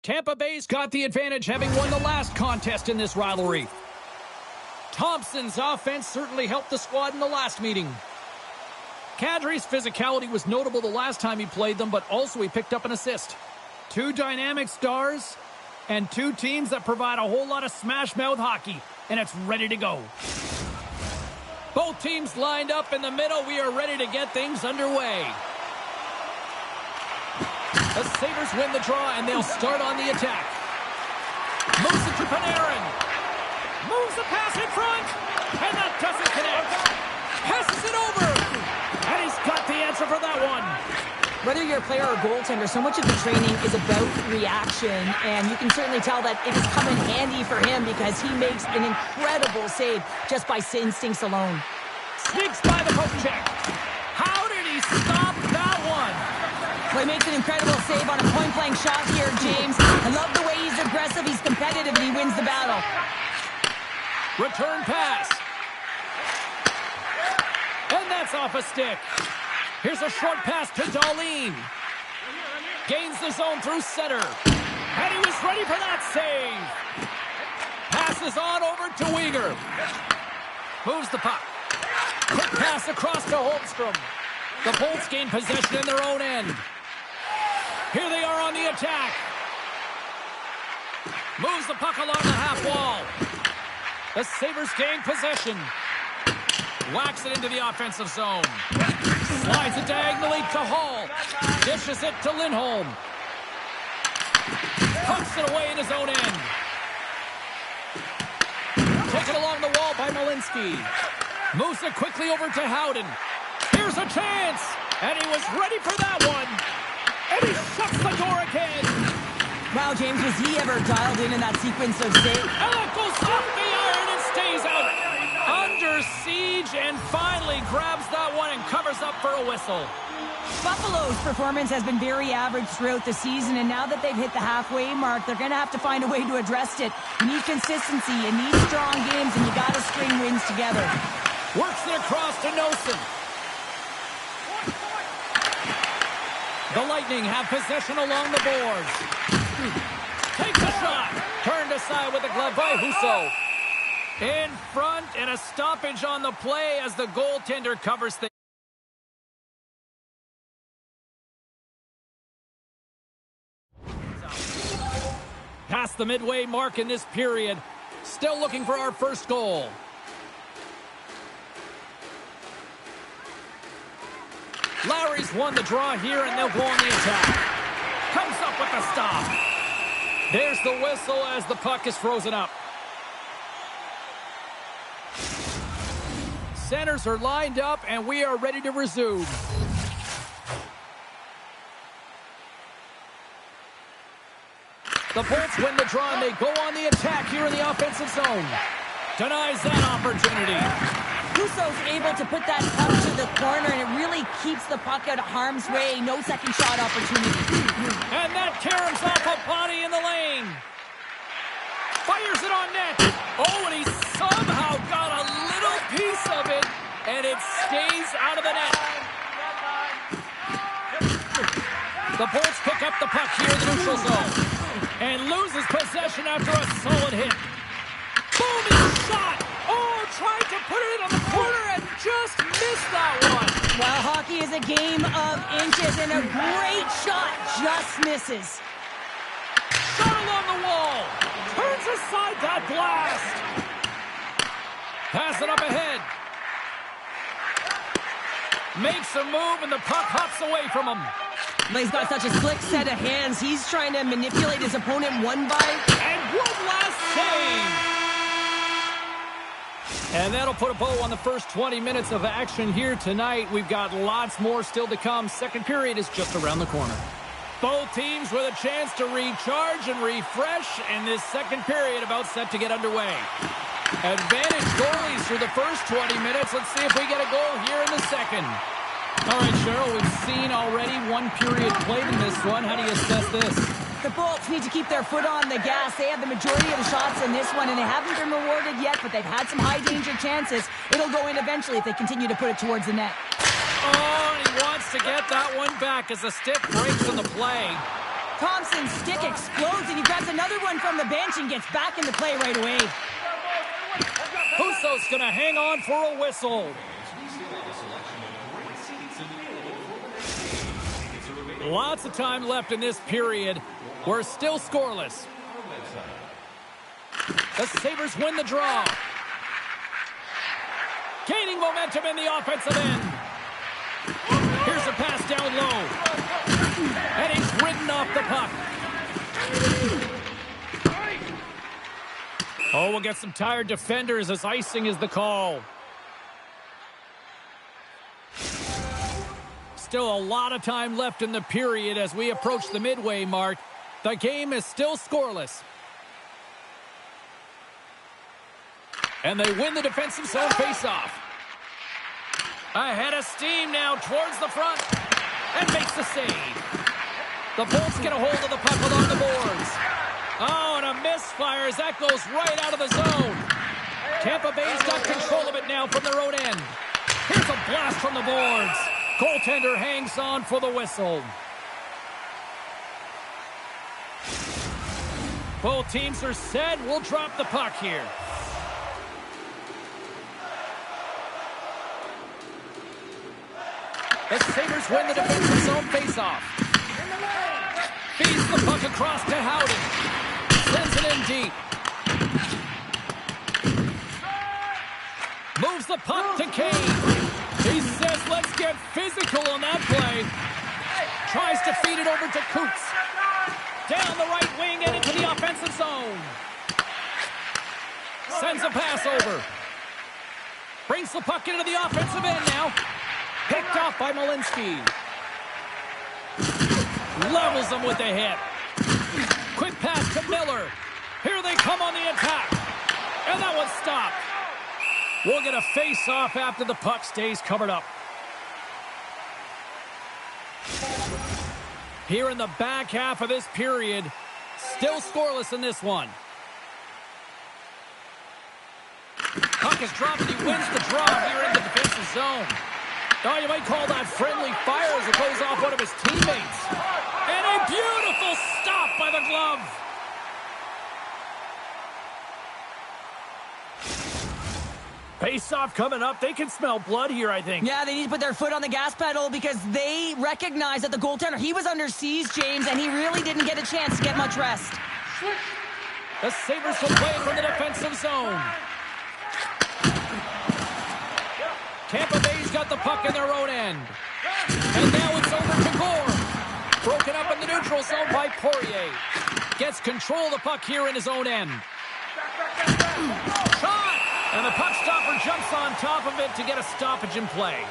Tampa Bay's got the advantage, having won the last contest in this rivalry. Thompson's offense certainly helped the squad in the last meeting. Kadri's physicality was notable the last time he played them, but also he picked up an assist. Two dynamic stars and two teams that provide a whole lot of smash-mouth hockey, and it's ready to go. Both teams lined up in the middle. We are ready to get things underway. The Sabres win the draw, and they'll start on the attack. Moves it to Panarin. Moves the pass in front, and that doesn't connect. Passes it over, and he's got the answer for that one. Whether you're a player or a goaltender, so much of the training is about reaction, and you can certainly tell that it has come in handy for him because he makes an incredible save just by instincts alone. Sneaks by the poke check. How did he stop that one? Well, he makes an incredible save on a point-blank shot here, James. I love the way he's aggressive, he's competitive, and he wins the battle. Return pass. And that's off a stick. Here's a short pass to Dahlin. Gains the zone through center. And he was ready for that save. Passes on over to Weegar. Moves the puck. Quick pass across to Holmstrom. The Bolts gain possession in their own end. Here they are on the attack. Moves the puck along the half wall. The Sabres gain possession. Whacks it into the offensive zone. Slides it diagonally to Hall. Dishes it to Lindholm. Pucks it away in his own end. Taken along the wall by Malinsky. Moves it quickly over to Howden. Here's a chance. And he was ready for that one. And he shuts the door again. Wow, James, was he ever dialed in that sequence of saves? And it goes off the iron and stays out. Under siege and finally grabs that one and covers up for a whistle. Buffalo's performance has been very average throughout the season, and now that they've hit the halfway mark, they're going to have to find a way to address it. You need consistency, you need strong games, and you got to string wins together. Works it across to Nosen. The Lightning have possession along the boards. Takes a shot. Turned aside with a glove by Husso. In front, and a stoppage on the play as the goaltender covers things. Past the midway mark in this period. Still looking for our first goal. Larry's won the draw here, and they'll go on the attack. Comes up with the stop. There's the whistle as the puck is frozen up. Centers are lined up, and we are ready to resume. The Bolts win the draw, and they go on the attack here in the offensive zone. Denies that opportunity. Husso's able to put that puck to the corner, and it really keeps the puck out of harm's way. No second shot opportunity. And that caroms off a body in the lane. Fires it on net. Oh, and he somehow got a little piece of it, and it stays out of the net. The Bolts pick up the puck here in the neutral zone and loses possession after a solid hit. Booming shot. Oh, tried to put it in on the corner and just missed that one. Well, hockey is a game of inches, and a great shot just misses. Shot along the wall. Turns aside that blast. Pass it up ahead. Makes a move, and the puck hops away from him. He's got such a slick set of hands. He's trying to manipulate his opponent one by. And one last save. And that'll put a bow on the first 20 minutes of action here tonight. We've got lots more still to come. Second period is just around the corner. Both teams with a chance to recharge and refresh, and this second period about set to get underway. Advantage goalies through the first 20 minutes. Let's see if we get a goal here in the second. All right, Cheryl, we've seen already one period played in this one. How do you assess this? The Bolts need to keep their foot on the gas. They have the majority of the shots in this one, and they haven't been rewarded yet, but they've had some high-danger chances. It'll go in eventually if they continue to put it towards the net. Oh, and he wants to get that one back as the stick breaks in the play. Thompson's stick explodes, and he grabs another one from the bench and gets back into play right away. Husso's going to hang on for a whistle. Lots of time left in this period. We're still scoreless. The Sabres win the draw. Gaining momentum in the offensive end. Here's a pass down low. And he's ridden off the puck. Oh, we'll get some tired defenders as icing is the call. Still a lot of time left in the period as we approach the midway mark. The game is still scoreless. And they win the defensive zone faceoff. Ahead of steam now towards the front. And makes the save. The Bolts get a hold of the puck along the boards. Oh, and a misfire as that goes right out of the zone. Tampa Bay's got control of it now from their own end. Here's a blast from the boards. Goaltender hangs on for the whistle. Both teams are set. We'll drop the puck here. The Sabres win the defensive zone faceoff. Feeds the puck across to Howden. Sends it in deep. Moves the puck to Kane. He says, let's get physical on that play. Tries to feed it over to Coots. Down the right wing and into the offensive zone. Sends a pass over. Brings the puck into the offensive end now. Picked off by Malinsky. Levels them with the hit. Quick pass to Miller. Here they come on the attack. And that one's stopped. We'll get a face-off after the puck stays covered up. Here in the back half of this period, still scoreless in this one. Puck is dropped and he wins the draw here in the defensive zone. Oh, you might call that friendly fire as it goes off one of his teammates. And a beautiful stop by the glove. Face-off coming up. They can smell blood here, I think. Yeah, they need to put their foot on the gas pedal because they recognize that the goaltender, he was under siege, James, and he really didn't get a chance to get much rest. The Sabres will play from the defensive zone. Tampa Bay's got the puck in their own end. And now it's over to Gore. Broken up in the neutral zone by Poirier. Gets control of the puck here in his own end. Shot! And the puck stopper jumps on top of it to get a stoppage in play.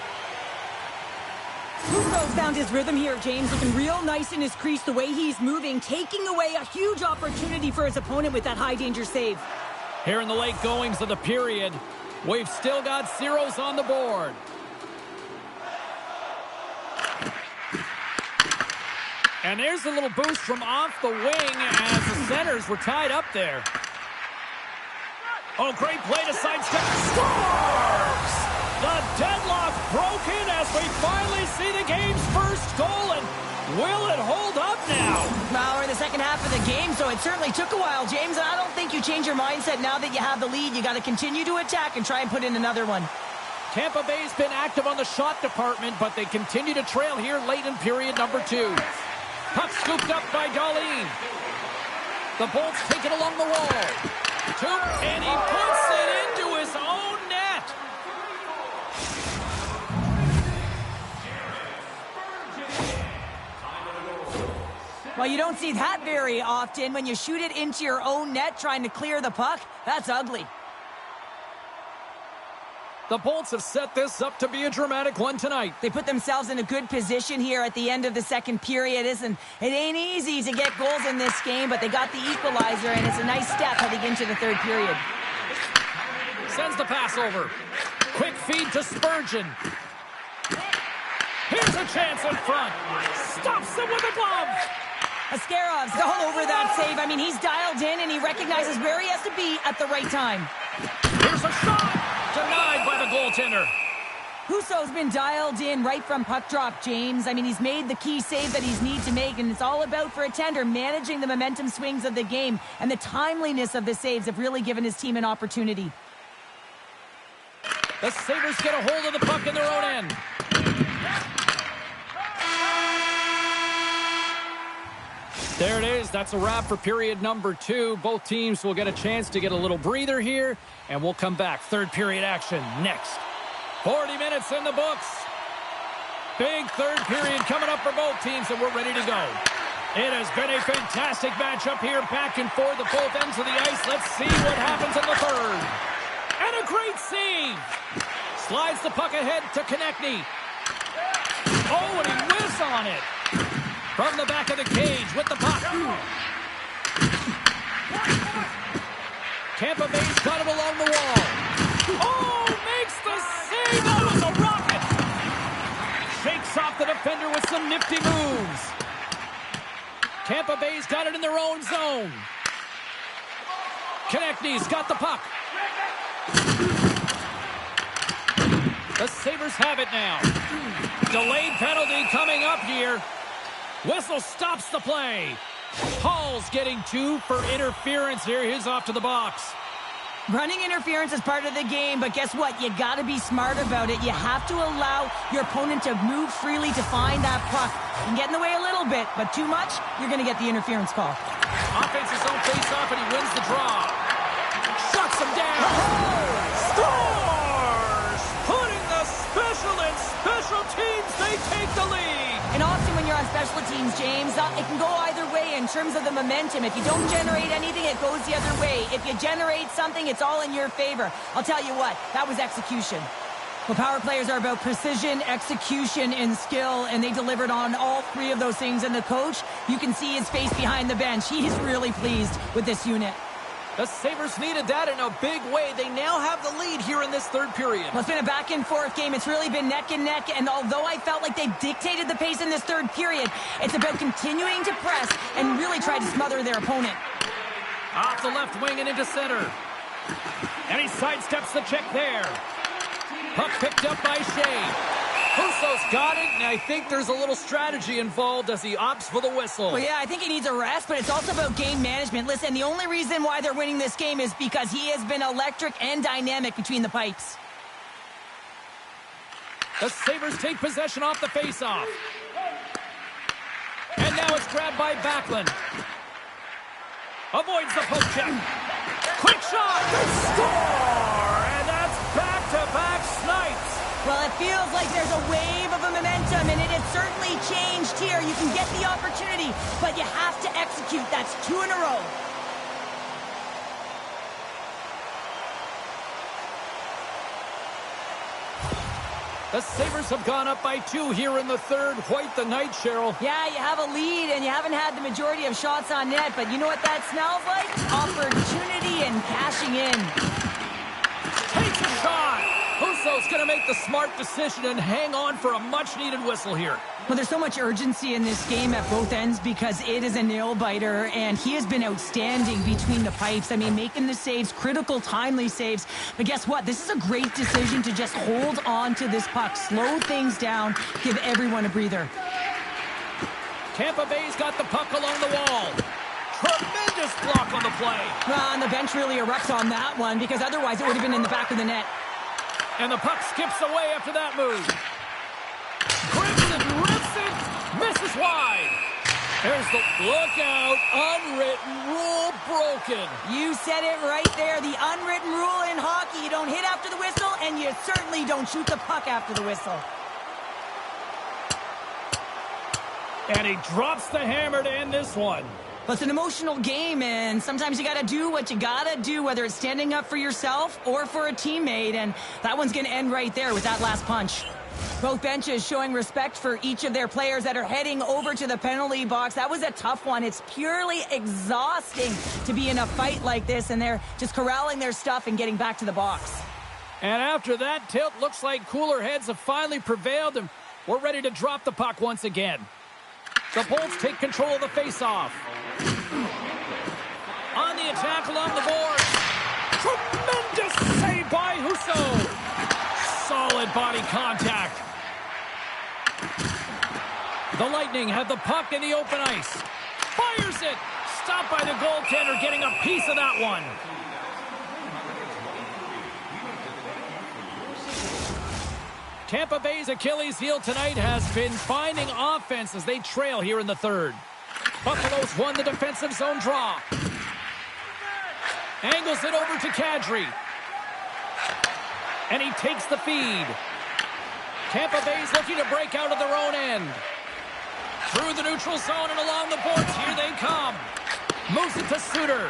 Husso's found his rhythm here, James, looking real nice in his crease the way he's moving, taking away a huge opportunity for his opponent with that high-danger save. Here in the late goings of the period, we've still got zeros on the board. And there's a little boost from off the wing as the centers were tied up there. Oh, great play to sidestep. Scores! The deadlock broken as we finally see the game's first goal. And will it hold up now? Well, we're in the second half of the game, so it certainly took a while, James. And I don't think you change your mindset now that you have the lead. You got to continue to attack and try and put in another one. Tampa Bay's been active on the shot department, but they continue to trail here late in period number 2. Puck scooped up by Dahlin. The Bolts take it along the wall. And he puts it into his own net. Well, you don't see that very often when you shoot it into your own net trying to clear the puck. That's ugly. The Bolts have set this up to be a dramatic one tonight. They put themselves in a good position here at the end of the second period. It ain't easy to get goals in this game, but they got the equalizer, and it's a nice step heading into the third period. Sends the pass over. Quick feed to Spurgeon. Here's a chance in front. Stops him with a glove. Ascarov's all over that save. I mean, he's dialed in, and he recognizes where he has to be at the right time. Here's a shot. Denied by the goaltender. Husso's been dialed in right from puck drop, James. I mean, he's made the key save that he's need to make, and it's all about, for a tender, managing the momentum swings of the game, and the timeliness of the saves have really given his team an opportunity. The Sabres get a hold of the puck in their own end. There it is. That's a wrap for period number 2. Both teams will get a chance to get a little breather here, and we'll come back. Third period action next. 40 minutes in the books. Big third period coming up for both teams, and we're ready to go. It has been a fantastic matchup here, back and forth at both ends of the ice. Let's see what happens in the third. And a great save. Slides the puck ahead to Konechny. Oh, and he whiffs on it. From the back of the cage with the puck. Tampa Bay's got him along the wall. Oh, makes the save. That was a rocket. Shakes off the defender with some nifty moves. Tampa Bay's got it in their own zone. Konechny's got the puck. The Sabres have it now. Delayed penalty coming up here. Whistle stops the play. Hall's getting 2 for interference here. He's off to the box. Running interference is part of the game, but guess what? You got to be smart about it. You have to allow your opponent to move freely to find that puck. You can get in the way a little bit, but too much, you're going to get the interference call. Offense's own face-off, and he wins the draw. Shuts him down. Scores! Putting the special and special teams, they take the lead. And often when you're on special teams, James, it can go either way in terms of the momentum. If you don't generate anything, it goes the other way. If you generate something, it's all in your favor. I'll tell you what, that was execution. Well, power players are about precision, execution, and skill, and they delivered on all 3 of those things. And the coach, you can see his face behind the bench. He's really pleased with this unit. The Sabres needed that in a big way. They now have the lead here in this third period. Well, it's been a back-and-forth game. It's really been neck and neck, and although I felt like they dictated the pace in this third period, it's about continuing to press and really try to smother their opponent. Off the left wing and into center. And he sidesteps the check there. Puck picked up by Shea. Husso's got it, and I think there's a little strategy involved as he opts for the whistle. Well, yeah, I think he needs a rest, but it's also about game management. Listen, the only reason why they're winning this game is because he has been electric and dynamic between the pipes. The Sabres take possession off the faceoff. And now it's grabbed by Backlund. Avoids the poke check. Quick shot! They score! And that's back-to-back snipes. Well, it feels like there's a wave of a momentum, and it has certainly changed here. You can get the opportunity, but you have to execute. That's 2 in a row. The Sabres have gone up by 2 here in the third. White the night, Cheryl. Yeah, you have a lead, and you haven't had the majority of shots on net, but you know what that smells like? Opportunity and cashing in. Takes a shot. Husso's going to make the smart decision and hang on for a much-needed whistle here. Well, there's so much urgency in this game at both ends because it is a nail-biter, and he has been outstanding between the pipes. I mean, making the saves, critical, timely saves. But guess what? This is a great decision to just hold on to this puck, slow things down, give everyone a breather. Tampa Bay's got the puck along the wall. Tremendous block on the play. Well, and the bench really erupts on that one because otherwise it would have been in the back of the net. And the puck skips away after that move. Grips it, rips it, misses wide. There's the lookout, unwritten rule broken. You said it right there. The unwritten rule in hockey, you don't hit after the whistle, and you certainly don't shoot the puck after the whistle. And he drops the hammer to end this one. But it's an emotional game, and sometimes you got to do what you got to do, whether it's standing up for yourself or for a teammate, and that one's going to end right there with that last punch. Both benches showing respect for each of their players that are heading over to the penalty box. That was a tough one. It's purely exhausting to be in a fight like this, and they're just corralling their stuff and getting back to the box. And after that tilt, looks like cooler heads have finally prevailed, and we're ready to drop the puck once again. The Bolts take control of the faceoff. On the attack along the board. Tremendous save by Husso. Solid body contact. The Lightning have the puck in the open ice. Fires it. Stopped by the goaltender, getting a piece of that one. Tampa Bay's Achilles heel tonight has been finding offense as they trail here in the third. Buffalo's won the defensive zone draw. Angles it over to Kadri. And he takes the feed. Tampa Bay's looking to break out of their own end. Through the neutral zone and along the boards, here they come. Moves it to Suter.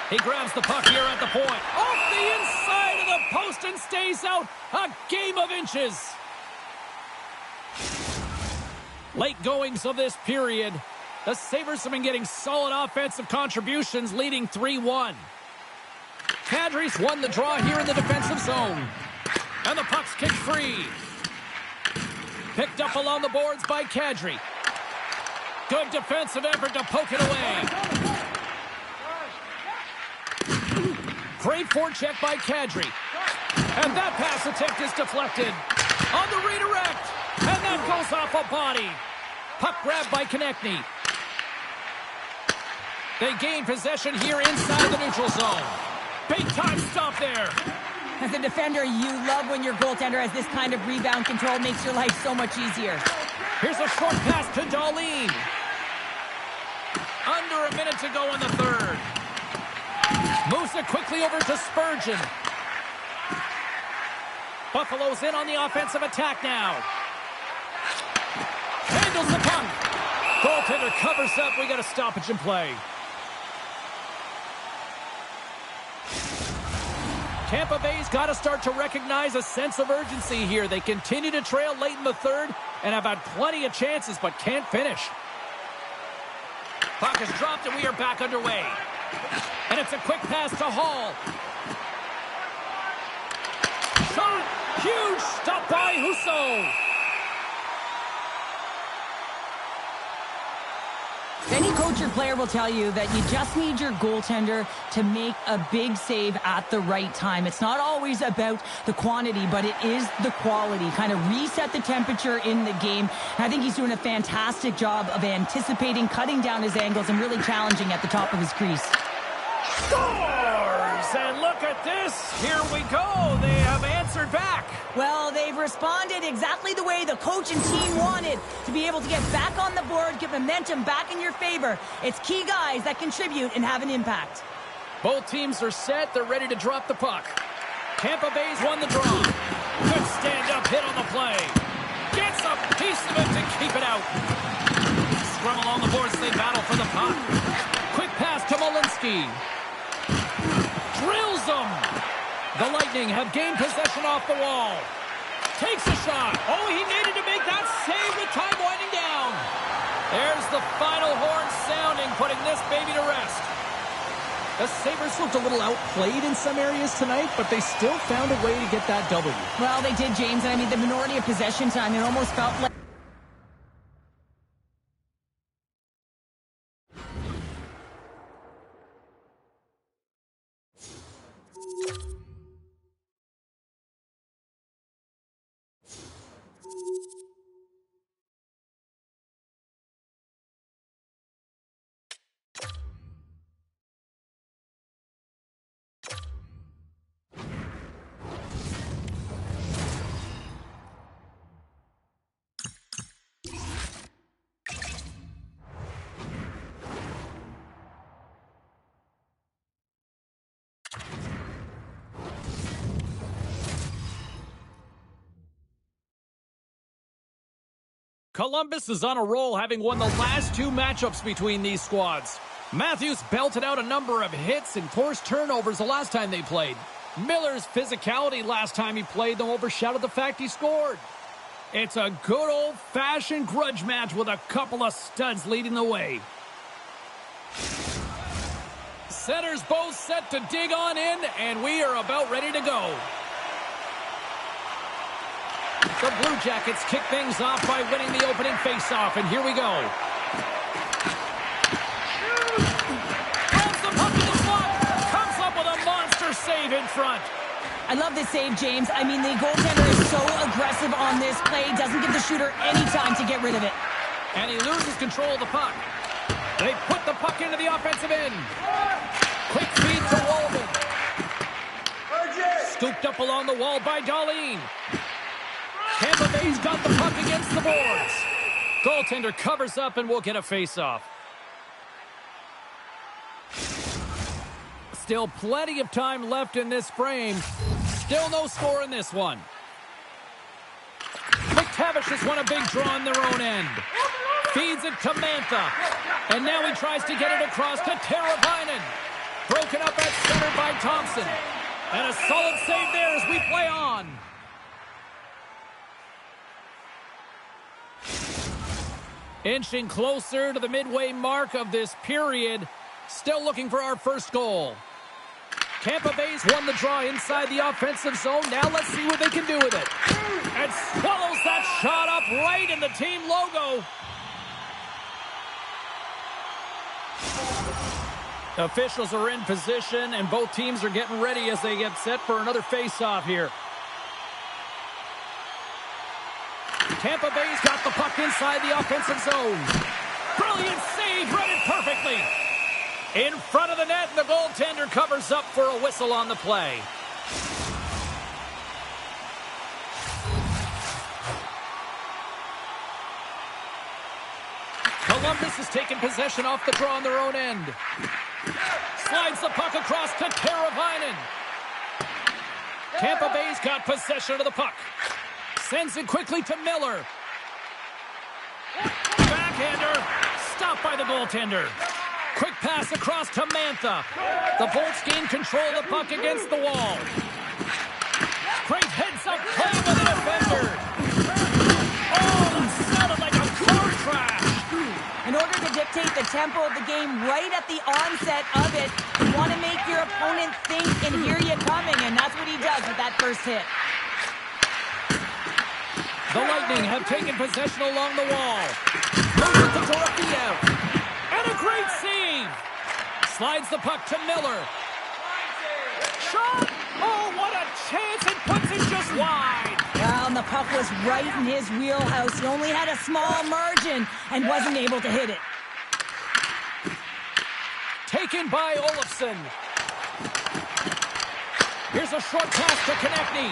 He grabs the puck here at the point. Off the inside of the post and stays out. A game of inches. Late goings of this period. The Sabres have been getting solid offensive contributions, leading 3-1. Kadri's won the draw here in the defensive zone. And the puck's kicked free. Picked up along the boards by Kadri. Good defensive effort to poke it away. Great forecheck by Kadri. And that pass attempt is deflected. On the redirect. And that goes off a body. Puck grabbed by Konechny. They gain possession here inside the neutral zone. Big time stop there. As a defender, you love when your goaltender has this kind of rebound control. Makes your life so much easier. Here's a short pass to Dahlin. Under a minute to go in the third. Moves it quickly over to Spurgeon. Buffalo's in on the offensive attack now. Handles the puck. Goaltender covers up. We got a stoppage in play. Tampa Bay's got to start to recognize a sense of urgency here. They continue to trail late in the third and have had plenty of chances but can't finish. Puck is dropped and we are back underway. And it's a quick pass to Hall. Shot! Huge stop by Husso. Any coach or player will tell you that you just need your goaltender to make a big save at the right time. It's not always about the quantity, but it is the quality. Kind of reset the temperature in the game. And I think he's doing a fantastic job of anticipating, cutting down his angles, and really challenging at the top of his crease. Scores! And look at this. Here we go. They have answered back. Well, they've responded exactly the way the coach and team wanted, to be able to get back on the board, get momentum back in your favor. It's key guys that contribute and have an impact. Both teams are set. They're ready to drop the puck. Tampa Bay's won the draw. Good stand-up hit on the play. Gets a piece of it to keep it out. Scrum along the boards. They battle for the puck. Quick pass to Malinsky. Drills them. The Lightning have gained possession off the wall. Takes a shot. Oh, he needed to make that save with time winding down. There's the final horn sounding, putting this baby to rest. The Sabres looked a little outplayed in some areas tonight, but they still found a way to get that W. Well, they did, James. And I mean, the minority of possession time, it almost felt like... Columbus is on a roll, having won the last two matchups between these squads. Matthews belted out a number of hits and forced turnovers the last time they played. Miller's physicality last time he played them overshadowed the fact he scored. It's a good old-fashioned grudge match with a couple of studs leading the way. Centers both set to dig on in, and we are about ready to go. The Blue Jackets kick things off by winning the opening faceoff, and here we go. Grabs the puck in the slot, comes up with a monster save in front. I love this save, James. I mean, the goaltender is so aggressive on this play, doesn't give the shooter any time to get rid of it. And he loses control of the puck. They put the puck into the offensive end. Quick feed to Walden. Scooped up along the wall by Darlene. Tampa Bay's got the puck against the boards. Goaltender covers up and will get a face-off. Still plenty of time left in this frame. Still no score in this one. McTavish has won a big draw on their own end. Feeds it to Mantha. And now he tries to get it across to Teravainen. Broken up at center by Thompson. And a solid save there as we play on. Inching closer to the midway mark of this period. Still looking for our first goal. Tampa Bay's won the draw inside the offensive zone. Now let's see what they can do with it. And swallows that shot up right in the team logo. Officials are in position, and both teams are getting ready as they get set for another face-off here. Tampa Bay's got the puck inside the offensive zone. Brilliant save, read it perfectly. In front of the net, and the goaltender covers up for a whistle on the play. Columbus has taken possession off the draw on their own end. Slides the puck across to Teravainen. Tampa Bay's got possession of the puck. Sends it quickly to Miller. Backhander. Stopped by the goaltender. Quick pass across to Mantha. The Bolts gain control of the puck against the wall. Great heads-up play with the defender. Oh, that sounded like a car crash. In order to dictate the tempo of the game right at the onset of it, you want to make your opponent think and hear you coming, and that's what he does with that first hit. The Lightning have taken possession along the wall. Moves it to Dorofeyev. And a great save. Slides the puck to Miller. Shot! Oh, what a chance! It puts it just wide. Well, and the puck was right in his wheelhouse. He only had a small margin and wasn't able to hit it. Taken by Olofsson. Here's a short pass to Konechny.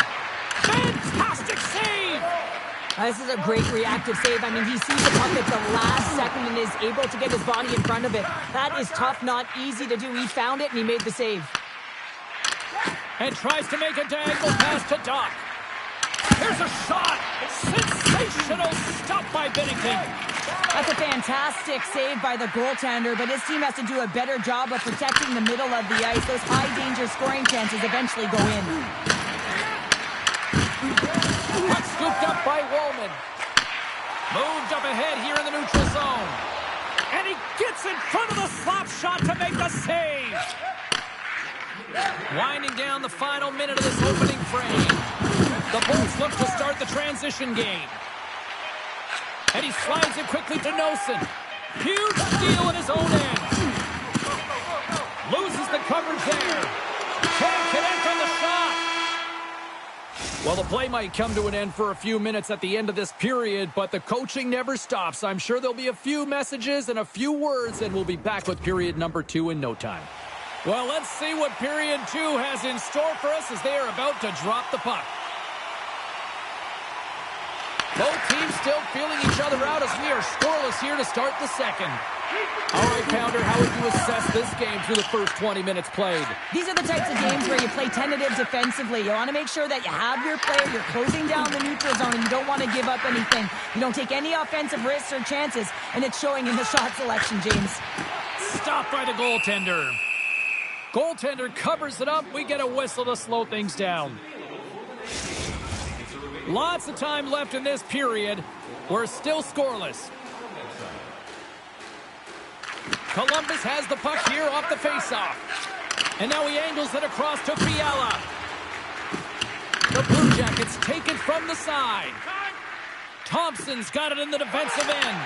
Fantastic save! This is a great reactive save. I mean, he sees the puck at the last second and is able to get his body in front of it. That is tough, not easy to do. He found it and he made the save. And tries to make a diagonal pass to Doc. Here's a shot. Sensational stop by Binnington. That's a fantastic save by the goaltender, but his team has to do a better job of protecting the middle of the ice. Those high-danger scoring chances eventually go in. Puck scooped up by Wallman. Moved up ahead here in the neutral zone. And he gets in front of the slap shot to make the save. Winding down the final minute of this opening frame. The Bolts look to start the transition game. And he slides it quickly to Nosen. Huge steal in his own end. Loses the coverage there. Can't connect on the shot. Well, the play might come to an end for a few minutes at the end of this period, but the coaching never stops. I'm sure there'll be a few messages and a few words, and we'll be back with period number 2 in no time. Well, let's see what period 2 has in store for us as they are about to drop the puck. Both teams still feeling each other out as we are scoreless here to start the second. All right, Pounder, how would you assess this game through the first 20 minutes played? These are the types of games where you play tentative defensively. You want to make sure that you have your player, you're closing down the neutral zone, and you don't want to give up anything. You don't take any offensive risks or chances, and it's showing in the shot selection, James. Stopped by the goaltender. Goaltender covers it up. We get a whistle to slow things down. Lots of time left in this period. We're still scoreless. Columbus has the puck here off the faceoff. And now he angles it across to Fiala. The Blue Jackets take it from the side. Thompson's got it in the defensive end.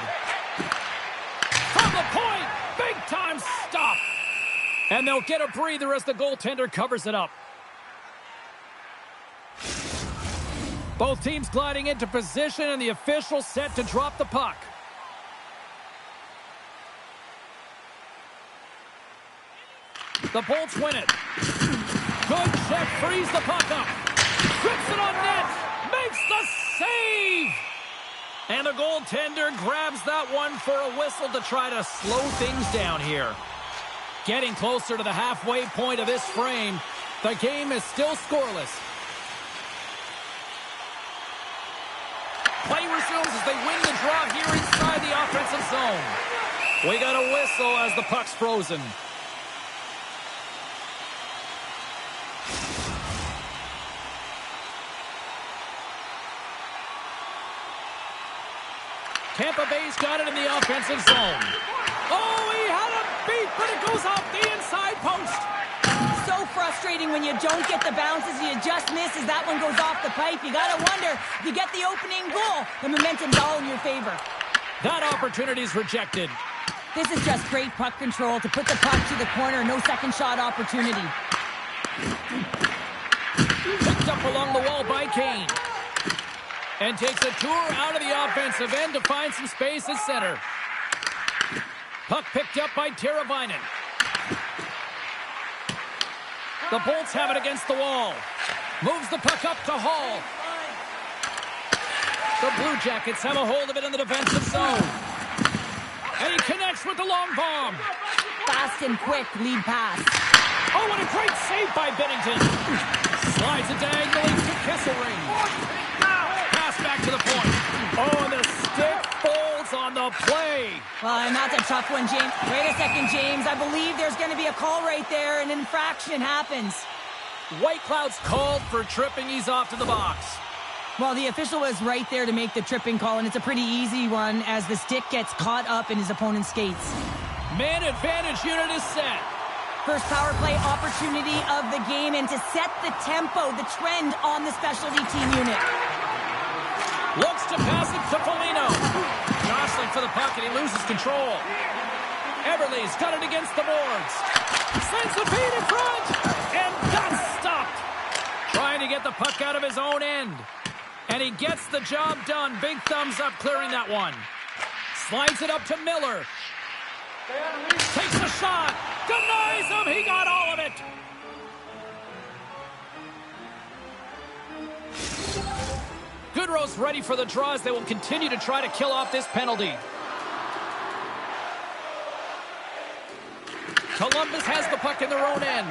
From the point, big time stop. And they'll get a breather as the goaltender covers it up. Both teams gliding into position, and the official set to drop the puck. The Bolts win it. Good check, frees the puck up. Trips it on net. Makes the save. And the goaltender grabs that one for a whistle to try to slow things down here. Getting closer to the halfway point of this frame. The game is still scoreless. Play resumes as they win the draw here inside the offensive zone. We got a whistle as the puck's frozen. Tampa Bay's got it in the offensive zone. Oh, he had a beat, but it goes off the inside post. So frustrating when you don't get the bounces, you just miss as that one goes off the pipe. You gotta wonder, if you get the opening goal, the momentum's all in your favor. That opportunity's rejected. This is just great puck control to put the puck to the corner. No second shot opportunity. Picked up along the wall by Kane. And takes a tour out of the offensive end to find some space at center. Puck picked up by Teravainen. The Bolts have it against the wall. Moves the puck up to Hall. The Blue Jackets have a hold of it in the defensive zone. And he connects with the long bomb. Fast and quick lead pass. Oh, what a great save by Bennington. Slides it diagonally to Kesselring. Back to the point. Oh, and the stick folds on the play. Well, and that's a tough one, James. Wait a second, James. I believe there's going to be a call right there. An infraction happens. White Cloud's called for tripping. He's off to the box. Well, the official was right there to make the tripping call, and it's a pretty easy one as the stick gets caught up in his opponent's skates. Man advantage unit is set. First power play opportunity of the game, and to set the tempo, the trend on the specialty team unit. Looks to pass it to Foligno. Jostling for the puck, and he loses control. Everly's got it against the boards. Sends the feed in front, and that's stopped. Trying to get the puck out of his own end. And he gets the job done. Big thumbs up clearing that one. Slides it up to Miller. Takes a shot. Denies him. He got all of it. Goodrow's ready for the draw as they will continue to try to kill off this penalty. Columbus has the puck in their own end.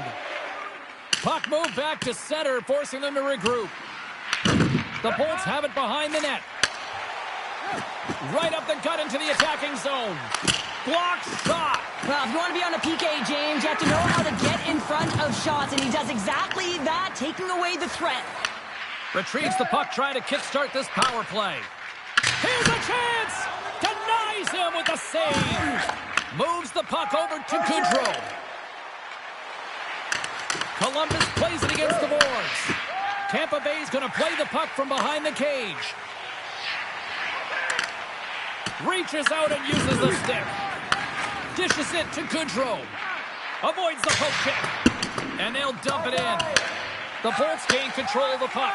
Puck moved back to center, forcing them to regroup. The Bolts have it behind the net. Right up the gut into the attacking zone. Blocked shot. Well, if you want to be on a PK, James, you have to know how to get in front of shots, and he does exactly that, taking away the threat. Retrieves the puck, trying to kickstart this power play. Here's a chance! Denies him with a save! Moves the puck over to Goodrow. Columbus plays it against the boards. Tampa Bay's going to play the puck from behind the cage. Reaches out and uses the stick. Dishes it to Goodrow. Avoids the poke check. And they'll dump it in. The Bolts gain control of the puck.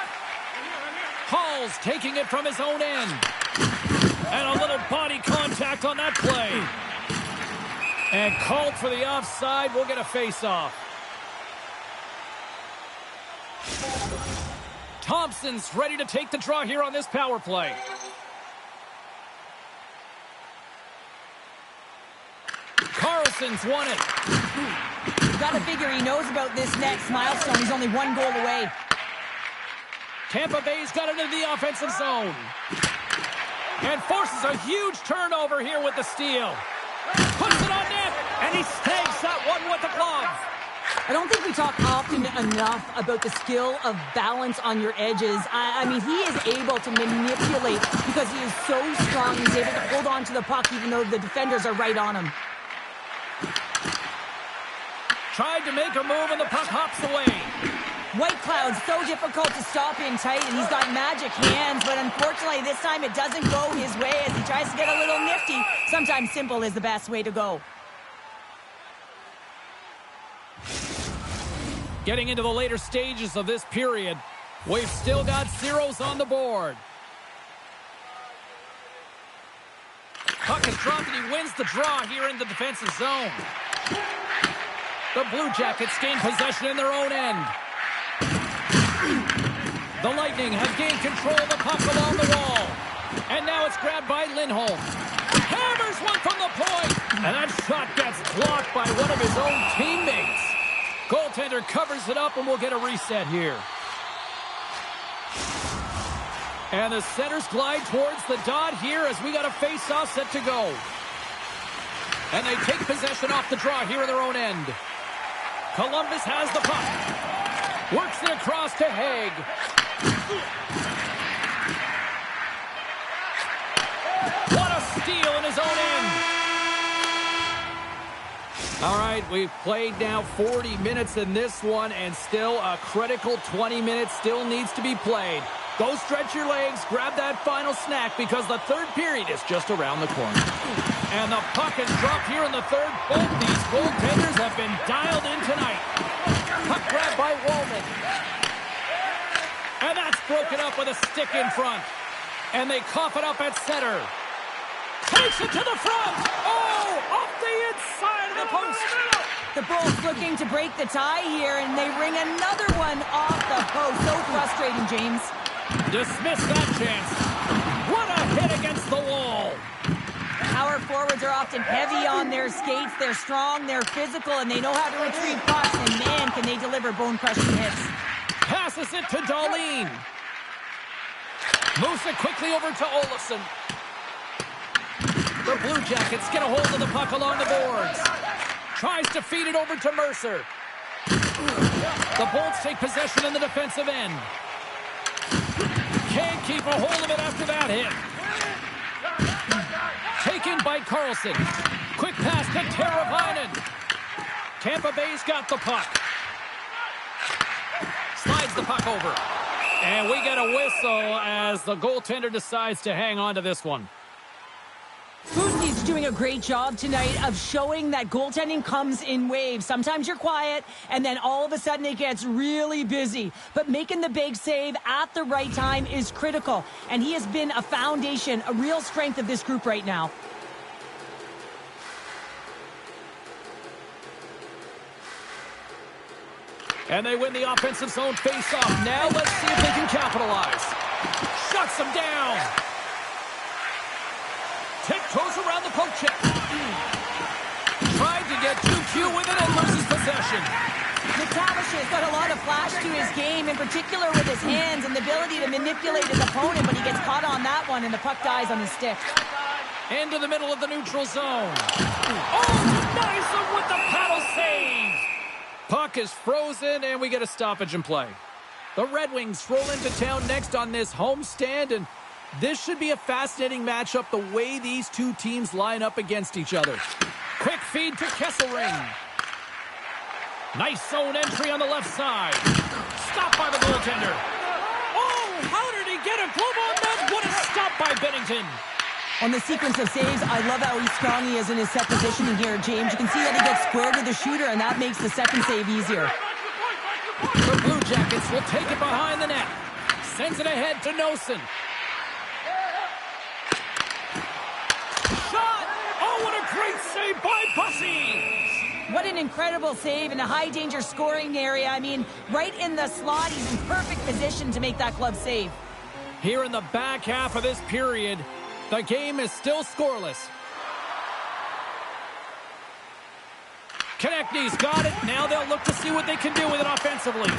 Hall's taking it from his own end. And a little body contact on that play. And called for the offside. We'll get a face-off. Thompson's ready to take the draw here on this power play. Carlson's won it. You gotta figure he knows about this next milestone. He's only one goal away. Tampa Bay's got it into the offensive zone. And forces a huge turnover here with the steal. Puts it on net, and he snags that one with the glove. I don't think we talk often enough about the skill of balance on your edges. I mean, he is able to manipulate because he is so strong. He's able to hold on to the puck even though the defenders are right on him. Tried to make a move, and the puck hops away. White Cloud's so difficult to stop in tight, and he's got magic hands, but unfortunately this time it doesn't go his way as he tries to get a little nifty. Sometimes simple is the best way to go. Getting into the later stages of this period, We've still got zeros on the board. Puck is dropped and he wins the draw here in the defensive zone. The Blue Jackets gain possession in their own end. The Lightning have gained control of the puck along the wall. And now it's grabbed by Lindholm. Hammers one from the point. And that shot gets blocked by one of his own teammates. Goaltender covers it up and we'll get a reset here. And the centers glide towards the dot here as we got a face-off set to go. And they take possession off the draw here in their own end. Columbus has the puck. Works it across to Haig. What a steal in his own end. All right, we've played now 40 minutes in this one, and still a critical 20 minutes still needs to be played. Go stretch your legs, grab that final snack, because the third period is just around the corner. And the puck is dropped here in the third. Both these goaltenders have been dialed in tonight. Puck grabbed by Wallman. And that's broken up with a stick in front. And they cough it up at center. Takes it to the front. Oh, off the inside of the post. The Bulls looking to break the tie here, and they ring another one off the post. So frustrating, James. Dismiss that chance. What a hit against the wall. Power forwards are often heavy on their skates. They're strong, they're physical, and they know how to retrieve pucks. And man, can they deliver bone-crushing hits. Passes it to Dahlin. Moves it quickly over to Olofsson. The Blue Jackets get a hold of the puck along the boards. Tries to feed it over to Mercer. The Bolts take possession in the defensive end. Can't keep a hold of it after that hit. Taken by Carlson. Quick pass to Teravainen. Tampa Bay's got the puck. Slides the puck over. And we get a whistle as the goaltender decides to hang on to this one. He's doing a great job tonight of showing that goaltending comes in waves. Sometimes you're quiet, and then all of a sudden it gets really busy. But making the big save at the right time is critical. And he has been a foundation, a real strength of this group right now. And they win the offensive zone face-off. Now let's see if they can capitalize. Shuts them down. Tiptoes around the poke check. Tried to get 2Q with it and loses possession. McTavish has got a lot of flash to his game, in particular with his hands and the ability to manipulate his opponent, but he gets caught on that one and the puck dies on his stick. Into the middle of the neutral zone. Oh, nice one with the paddle save. Puck is frozen and we get a stoppage in play. The Red Wings roll into town next on this homestand, and this should be a fascinating matchup the way these two teams line up against each other. Quick feed to Kesselring. Nice zone entry on the left side. Stopped by the goaltender. Oh, how did he get a glove on that? What a stop by Bennington. On the sequence of saves, I love how strong he is in his set positioning here, James. You can see that he gets square to the shooter, and that makes the second save easier. The Blue Jackets will take it behind the net. Sends it ahead to Nosen. Shot! Oh, what a great save by Bussy! What an incredible save in a high-danger scoring area. I mean, right in the slot, he's in perfect position to make that glove save. Here in the back half of this period, the game is still scoreless. Konechny's got it. Now they'll look to see what they can do with it offensively.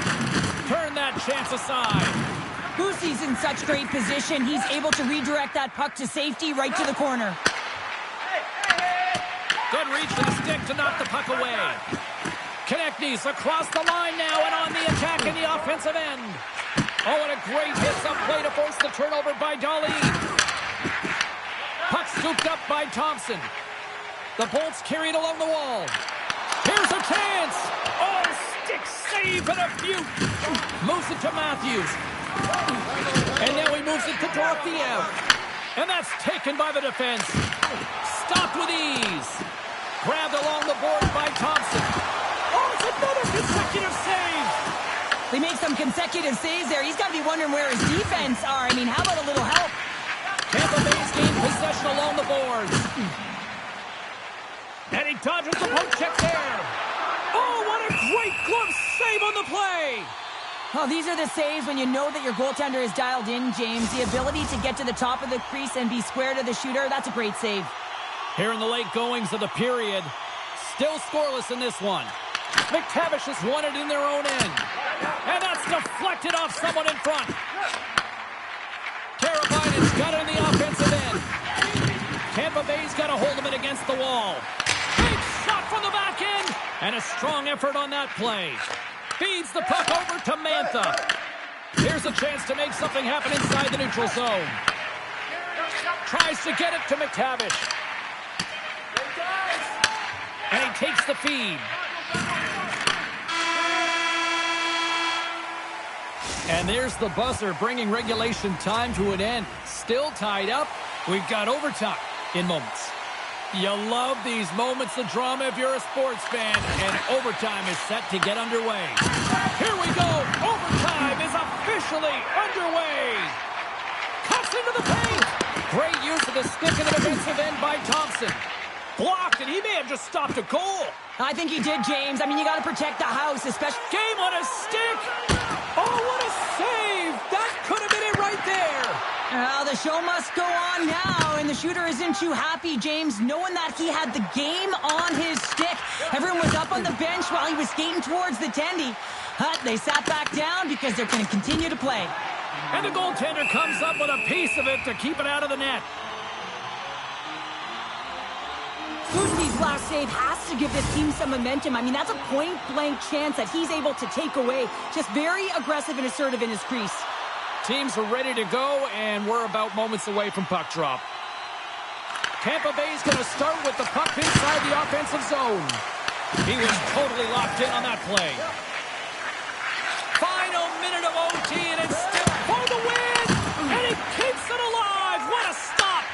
Turn that chance aside. Bussy's in such great position. He's able to redirect that puck to safety right to the corner. Good reach for the stick to knock the puck away. Konechny's across the line now and on the attack in the offensive end. Oh, and a great hit up play to force the turnover by Dahlin. Puck scooped up by Thompson. The Bolts carried along the wall. Here's a chance. Oh, stick save and a beaut. Moves it to Matthews. And now he moves it to Dorofeev. And that's taken by the defense. Stopped with ease. Grabbed along the board by Thompson. Oh, it's another consecutive save. They make some consecutive saves there. He's got to be wondering where his defense are. I mean, how about a little help? Tampa Bay's gained possession along the boards. And he dodges the poke check there. Oh, what a great glove save on the play. Oh, these are the saves when you know that your goaltender is dialed in, James. The ability to get to the top of the crease and be square to the shooter, that's a great save. Here in the late goings of the period, still scoreless in this one. McTavish has won it in their own end. And that's deflected off someone in front. Teravainen's got it in the offensive end. Tampa Bay's got a hold of it against the wall. Big shot from the back end. And a strong effort on that play. Feeds the puck over to Mantha. Here's a chance to make something happen inside the neutral zone. Tries to get it to McTavish. And he takes the feed. And there's the buzzer, bringing regulation time to an end. Still tied up. We've got overtime in moments. You love these moments of drama if you're a sports fan, and overtime is set to get underway. Here we go. Overtime is officially underway. Cuts into the paint. Great use of the stick in the defensive end by Thompson. Blocked, and he may have just stopped a goal. I think he did, James. I mean, you got to protect the house, especially... Game on a stick. Oh, what a save. That could have been it right there. The show must go on now, and the shooter isn't too happy, James, knowing that he had the game on his stick. Everyone was up on the bench while he was skating towards the tendy. They sat back down because they're going to continue to play. And the goaltender comes up with a piece of it to keep it out of the net. Suzuki's last save has to give this team some momentum. I mean, that's a point-blank chance that he's able to take away. Just very aggressive and assertive in his crease. Teams are ready to go, and we're about moments away from puck drop. Tampa Bay's going to start with the puck inside the offensive zone. He was totally locked in on that play. Final minute of OT, and it's still for the win! And he keeps it alive! What a stop!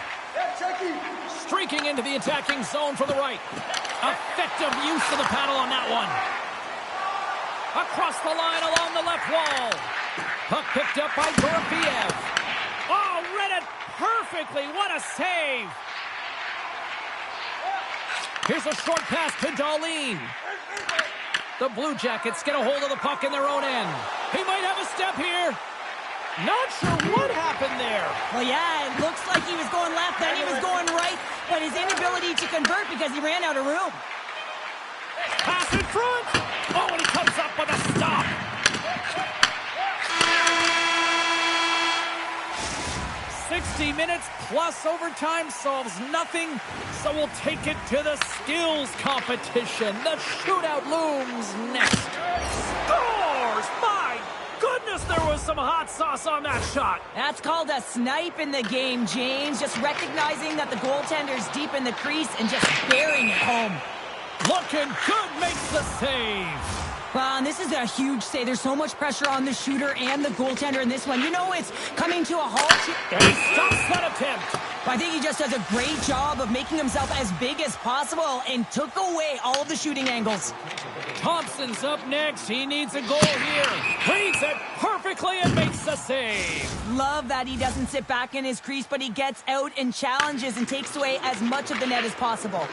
Streaking into the attacking zone from the right. Effective use of the paddle on that one. Across the line along the left wall. Puck picked up by Dorofiev. Oh, read it perfectly. What a save. Here's a short pass to Dahlin. The Blue Jackets get a hold of the puck in their own end. He might have a step here. Not sure what happened there. Well, yeah, it looks like he was going left, then he was going right, but his inability to convert because he ran out of room. Pass in front. Oh, and he comes up with a stop. "60 minutes plus overtime solves nothing, so we'll take it to the skills competition. The shootout looms next. Scores! My goodness, there was some hot sauce on that shot. That's called a snipe in the game, James. Just recognizing that the goaltender's deep in the crease and just burying it home. Looking good, makes the save. Well, and this is a huge save. There's so much pressure on the shooter and the goaltender in this one. You know it's coming to a halt. And he stops that attempt. I think he just does a great job of making himself as big as possible and took away all of the shooting angles. Thompson's up next. He needs a goal here. Reads it perfectly and makes the save. Love that he doesn't sit back in his crease, but he gets out and challenges and takes away as much of the net as possible.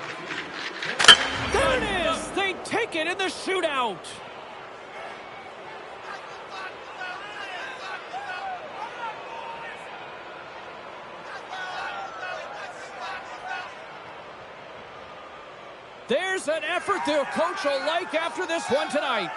There it is. They take it in the shootout. There's an effort the coach will like after this one tonight.